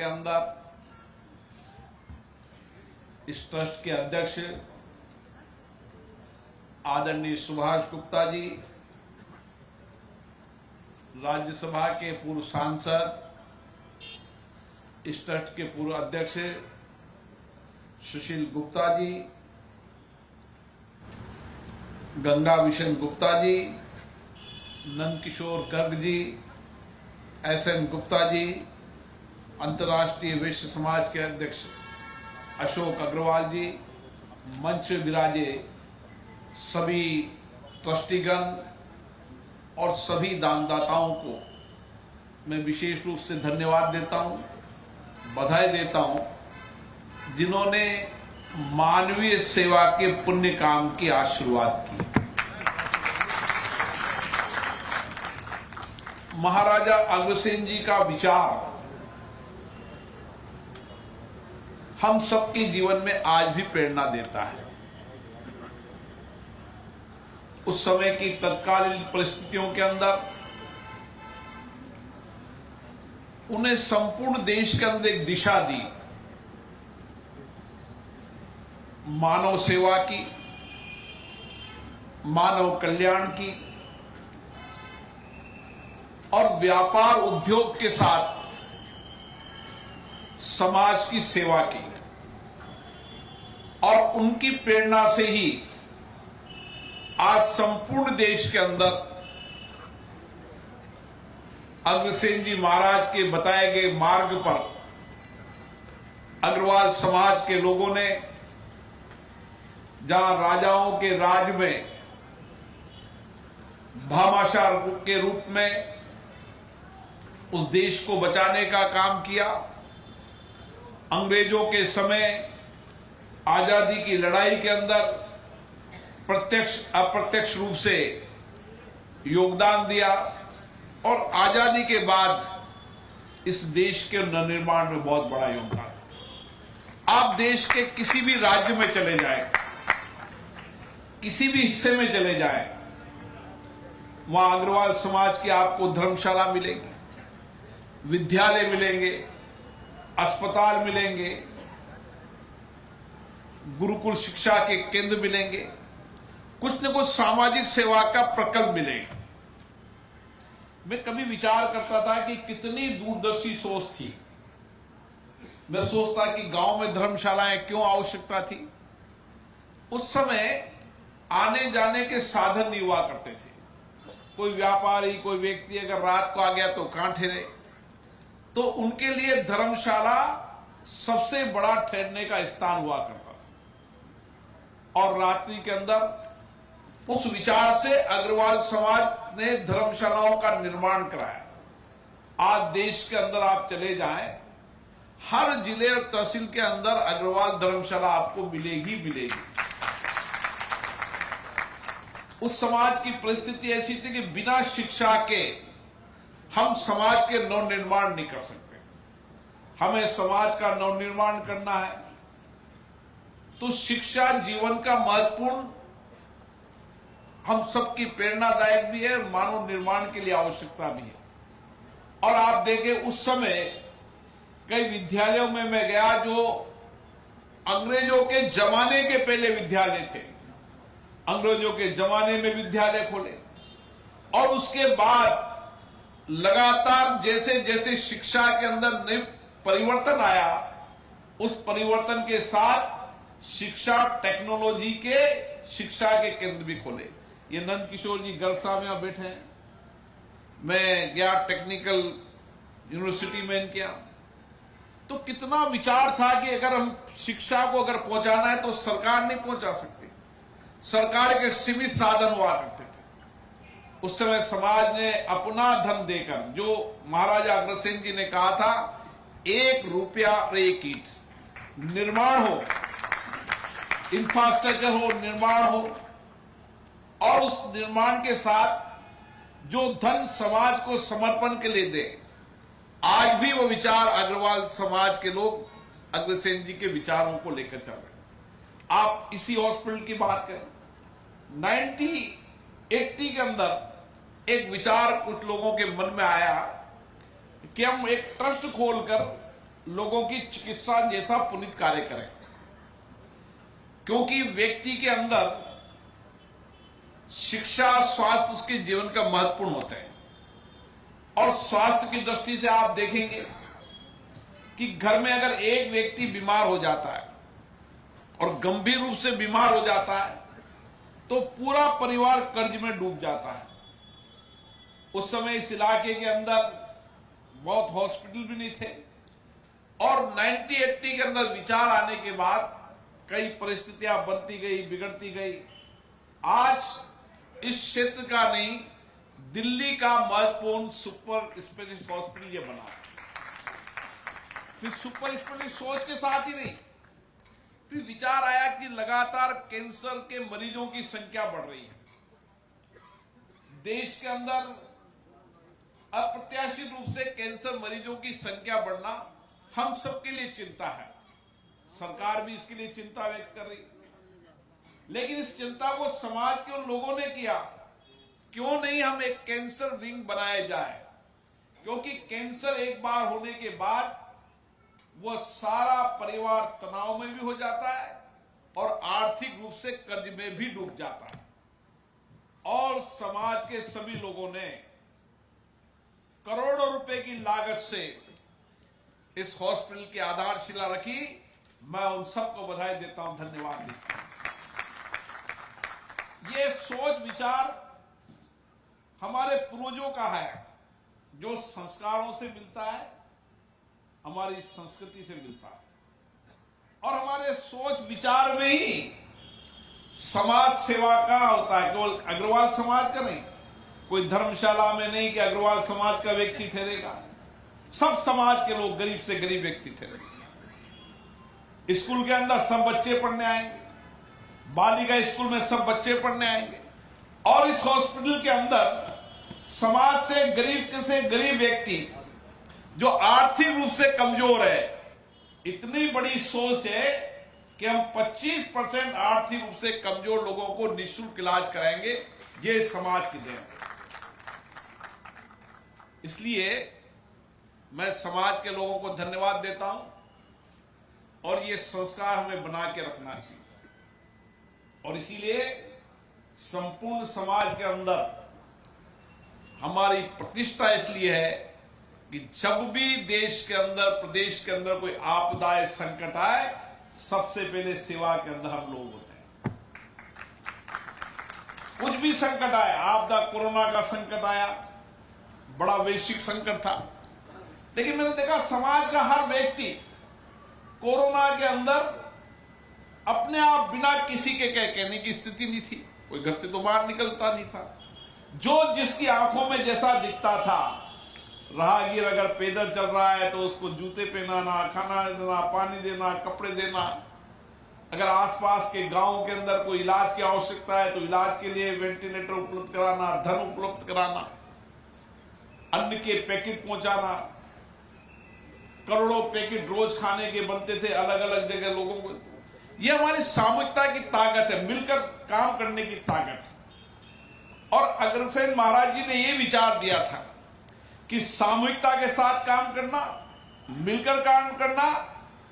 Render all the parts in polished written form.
अंदर इस ट्रस्ट के अध्यक्ष आदरणीय सुभाष गुप्ता जी, राज्यसभा के पूर्व सांसद, इस ट्रस्ट के पूर्व अध्यक्ष सुशील गुप्ता जी, गंगा विशन गुप्ता जी, नंदकिशोर गर्ग जी, SN गुप्ता जी, अंतर्राष्ट्रीय वैश्य समाज के अध्यक्ष अशोक अग्रवाल जी, मंच में विराजे सभी ट्रस्टीगण और सभी दानदाताओं को मैं विशेष रूप से धन्यवाद देता हूं, बधाई देता हूं, जिन्होंने मानवीय सेवा के पुण्य काम की आज शुरुआत की। महाराजा अग्रसेन जी का विचार हम सबके जीवन में आज भी प्रेरणा देता है। उस समय की तत्कालीन परिस्थितियों के अंदर उन्हें संपूर्ण देश के अंदर एक दिशा दी, मानव सेवा की, मानव कल्याण की और व्यापार उद्योग के साथ समाज की सेवा की। और उनकी प्रेरणा से ही आज संपूर्ण देश के अंदर अग्रसेन जी महाराज के बताए गए मार्ग पर अग्रवाल समाज के लोगों ने, जहां राजाओं के राज में भामाशाह के रूप में उस देश को बचाने का काम किया, अंग्रेजों के समय आजादी की लड़ाई के अंदर प्रत्यक्ष अप्रत्यक्ष रूप से योगदान दिया और आजादी के बाद इस देश के नवनिर्माण में बहुत बड़ा योगदान। आप देश के किसी भी राज्य में चले जाएं, किसी भी हिस्से में चले जाएं, वहां अग्रवाल समाज की आपको धर्मशाला मिलेगी, विद्यालय मिलेंगे, अस्पताल मिलेंगे, गुरुकुल शिक्षा के केंद्र मिलेंगे, कुछ न कुछ सामाजिक सेवा का प्रकल्प मिलेगा। मैं कभी विचार करता था कि कितनी दूरदर्शी सोच थी। मैं सोचता कि गांव में धर्मशालाएं क्यों आवश्यकता थी। उस समय आने जाने के साधन नहीं हुआ करते थे। कोई व्यापारी, कोई व्यक्ति अगर रात को आ गया तो कहां ठहरे, तो उनके लिए धर्मशाला सबसे बड़ा ठहरने का स्थान हुआ करता था। और रात्रि के अंदर उस विचार से अग्रवाल समाज ने धर्मशालाओं का निर्माण कराया। आज देश के अंदर आप चले जाएं, हर जिले और तहसील के अंदर अग्रवाल धर्मशाला आपको मिलेगी मिलेगी। उस समाज की परिस्थिति ऐसी थी कि बिना शिक्षा के हम समाज के नवनिर्माण नहीं कर सकते। हमें समाज का नवनिर्माण करना है तो शिक्षा जीवन का महत्वपूर्ण, हम सबकी प्रेरणादायक भी है, मानव निर्माण के लिए आवश्यकता भी है। और आप देखें उस समय कई विद्यालयों में मैं गया जो अंग्रेजों के जमाने के पहले विद्यालय थे। अंग्रेजों के जमाने में विद्यालय खोले और उसके बाद लगातार जैसे जैसे शिक्षा के अंदर नए परिवर्तन आया, उस परिवर्तन के साथ शिक्षा टेक्नोलॉजी के शिक्षा के केंद्र भी खोले। ये नंदकिशोर जी गर्ग साहब यहां बैठे हैं। मैं गया टेक्निकल यूनिवर्सिटी में इनके, तो कितना विचार था कि अगर हम शिक्षा को अगर पहुंचाना है तो सरकार नहीं पहुंचा सकती। सरकार के सीमित साधन हुआ करते थे। उस समय समाज ने अपना धन देकर, जो महाराजा अग्रसेन जी ने कहा था, 1 रुपया और 1 ईंट, निर्माण हो, इंफ्रास्ट्रक्चर हो, निर्माण हो, और उस निर्माण के साथ जो धन समाज को समर्पण के लिए दे। आज भी वो विचार अग्रवाल समाज के लोग अग्रसेन जी के विचारों को लेकर चल रहे हैं। आप इसी हॉस्पिटल की बात करें, 1980 के अंदर एक विचार कुछ लोगों के मन में आया कि हम एक ट्रस्ट खोलकर लोगों की चिकित्सा जैसा पुनीत कार्य करें, क्योंकि व्यक्ति के अंदर शिक्षा, स्वास्थ्य उसके जीवन का महत्वपूर्ण होता है। और स्वास्थ्य की दृष्टि से आप देखेंगे कि घर में अगर एक व्यक्ति बीमार हो जाता है और गंभीर रूप से बीमार हो जाता है तो पूरा परिवार कर्ज में डूब जाता है। उस समय इस इलाके के अंदर बहुत हॉस्पिटल भी नहीं थे और 1980 के अंदर विचार आने के बाद कई परिस्थितियां बनती गई, बिगड़ती गई। आज इस क्षेत्र का नहीं, दिल्ली का महत्वपूर्ण सुपर स्पेशलिस्ट हॉस्पिटल ये बना। फिर सुपर स्पेशलिस्ट सोच के साथ ही नहीं, फिर विचार आया कि लगातार कैंसर के मरीजों की संख्या बढ़ रही है। देश के अंदर अप्रत्याशित रूप से कैंसर मरीजों की संख्या बढ़ना हम सबके लिए चिंता है। सरकार भी इसके लिए चिंता व्यक्त कर रही है, लेकिन इस चिंता को समाज के उन लोगों ने किया, क्यों नहीं हम एक कैंसर विंग बनाया जाए, क्योंकि कैंसर एक बार होने के बाद वह सारा परिवार तनाव में भी हो जाता है और आर्थिक रूप से कर्ज में भी डूब जाता है। और समाज के सभी लोगों ने करोड़ों रुपए की लागत से इस हॉस्पिटल की आधारशिला रखी। मैं उन सबको बधाई देता हूं, धन्यवाद देता हूं। ये सोच विचार हमारे पूर्वजों का है, जो संस्कारों से मिलता है, हमारी संस्कृति से मिलता है। और हमारे सोच विचार में ही समाज सेवा का होता है, केवल अग्रवाल समाज का नहीं, कोई धर्मशाला में नहीं कि अग्रवाल समाज का व्यक्ति ठहरेगा, सब समाज के लोग, गरीब से गरीब व्यक्ति ठहरेंगे। स्कूल के अंदर सब बच्चे पढ़ने आएंगे, बालिका स्कूल में सब बच्चे पढ़ने आएंगे, और इस हॉस्पिटल के अंदर समाज से गरीब व्यक्ति जो आर्थिक रूप से कमजोर है, इतनी बड़ी सोच है कि हम 25% आर्थिक रूप से कमजोर लोगों को निःशुल्क इलाज कराएंगे। ये समाज की देन है। इसलिए मैं समाज के लोगों को धन्यवाद देता हूं, और ये संस्कार हमें बना के रखना चाहिए। और इसीलिए संपूर्ण समाज के अंदर हमारी प्रतिष्ठा इसलिए है कि जब भी देश के अंदर, प्रदेश के अंदर कोई आपदा, संकट आए, सबसे पहले सेवा के अंदर हम लोग होते हैं। कुछ भी संकट आए, आपदा, कोरोना का संकट आया, बड़ा वैश्विक संकट था, लेकिन मैंने देखा समाज का हर व्यक्ति कोरोना के अंदर अपने आप बिना किसी के कहने की स्थिति नहीं थी। कोई घर से तो बाहर निकलता नहीं था। जो जिसकी आंखों में जैसा दिखता था, राहगीर अगर पैदल चल रहा है तो उसको जूते पहनाना, खाना देना, पानी देना, कपड़े देना। अगर आसपास के गांव के अंदर कोई इलाज की आवश्यकता है तो इलाज के लिए वेंटिलेटर उपलब्ध कराना, धन उपलब्ध कराना, अन्न के पैकेट पहुंचाना। करोड़ों पैकेट रोज खाने के बनते थे अलग अलग जगह लोगों को। यह हमारी सामूहिकता की ताकत है, मिलकर काम करने की ताकत है। और अग्रसेन महाराज जी ने यह विचार दिया था कि सामूहिकता के साथ काम करना, मिलकर काम करना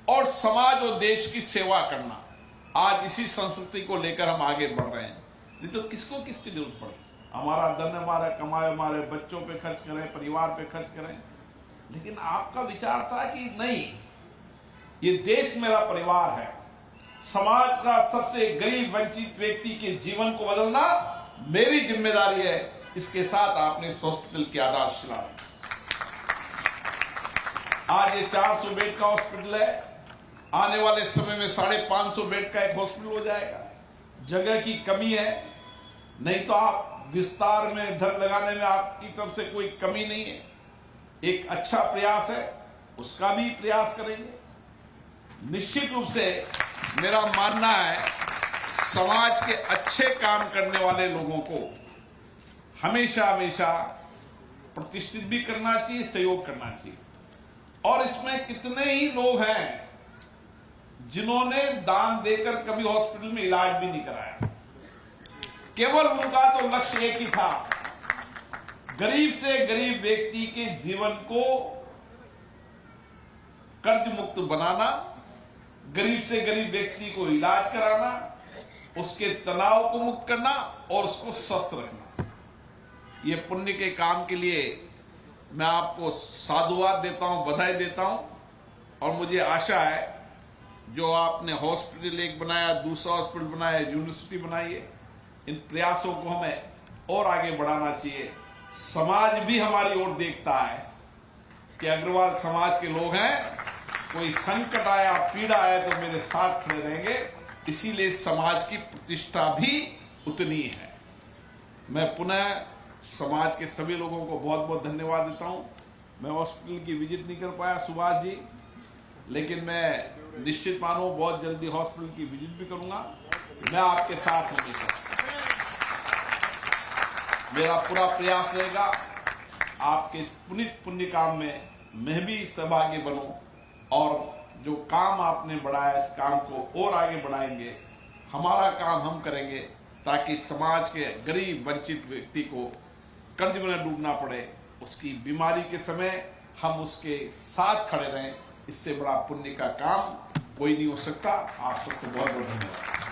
और समाज और देश की सेवा करना। आज इसी संस्कृति को लेकर हम आगे बढ़ रहे हैं। नहीं तो किसको किसकी जरूरत पड़े? हमारा धन, हमारे कमाए, हमारे बच्चों पे खर्च करें, परिवार पे खर्च करें। लेकिन आपका विचार था कि नहीं, ये देश मेरा परिवार है, समाज का सबसे गरीब वंचित व्यक्ति के जीवन को बदलना मेरी जिम्मेदारी है। इसके साथ आपने इस हॉस्पिटल की आधारशिला। आज ये 400 बेड का हॉस्पिटल है, आने वाले समय में 550 बेड का एक हॉस्पिटल हो जाएगा। जगह की कमी है, नहीं तो आप विस्तार में धन लगाने में आपकी तरफ से कोई कमी नहीं है। एक अच्छा प्रयास है, उसका भी प्रयास करेंगे। निश्चित रूप से मेरा मानना है, समाज के अच्छे काम करने वाले लोगों को हमेशा हमेशा प्रतिष्ठित भी करना चाहिए, सहयोग करना चाहिए। और इसमें कितने ही लोग हैं जिन्होंने दान देकर कभी हॉस्पिटल में इलाज भी नहीं कराया। केवल उनका तो लक्ष्य एक ही था, गरीब से गरीब व्यक्ति के जीवन को कर्ज मुक्त बनाना, गरीब से गरीब व्यक्ति को इलाज कराना, उसके तनाव को मुक्त करना और उसको स्वस्थ रखना। ये पुण्य के काम के लिए मैं आपको साधुवाद देता हूं, बधाई देता हूं। और मुझे आशा है जो आपने हॉस्पिटल एक बनाया, दूसरा हॉस्पिटल बनाया, यूनिवर्सिटी बनाई है, इन प्रयासों को हमें और आगे बढ़ाना चाहिए। समाज भी हमारी ओर देखता है कि अग्रवाल समाज के लोग हैं, कोई संकट आया, पीड़ा आया तो मेरे साथ खड़े रहेंगे, इसीलिए समाज की प्रतिष्ठा भी उतनी है। मैं पुनः समाज के सभी लोगों को बहुत बहुत धन्यवाद देता हूं। मैं हॉस्पिटल की विजिट नहीं कर पाया सुभाष जी, लेकिन मैं निश्चित मानो बहुत जल्दी हॉस्पिटल की विजिट भी करूंगा। मैं आपके साथ हूं, मेरा पूरा प्रयास रहेगा आपके इस पुनीत पुण्य काम में मैं भी सहभागी बनूं और जो काम आपने बढ़ाया इस काम को और आगे बढ़ाएंगे। हमारा काम हम करेंगे ताकि समाज के गरीब वंचित व्यक्ति को कर्ज में न डूबना पड़े, उसकी बीमारी के समय हम उसके साथ खड़े रहें। इससे बड़ा पुण्य का काम कोई नहीं हो सकता। आप सबको बहुत बहुत धन्यवाद।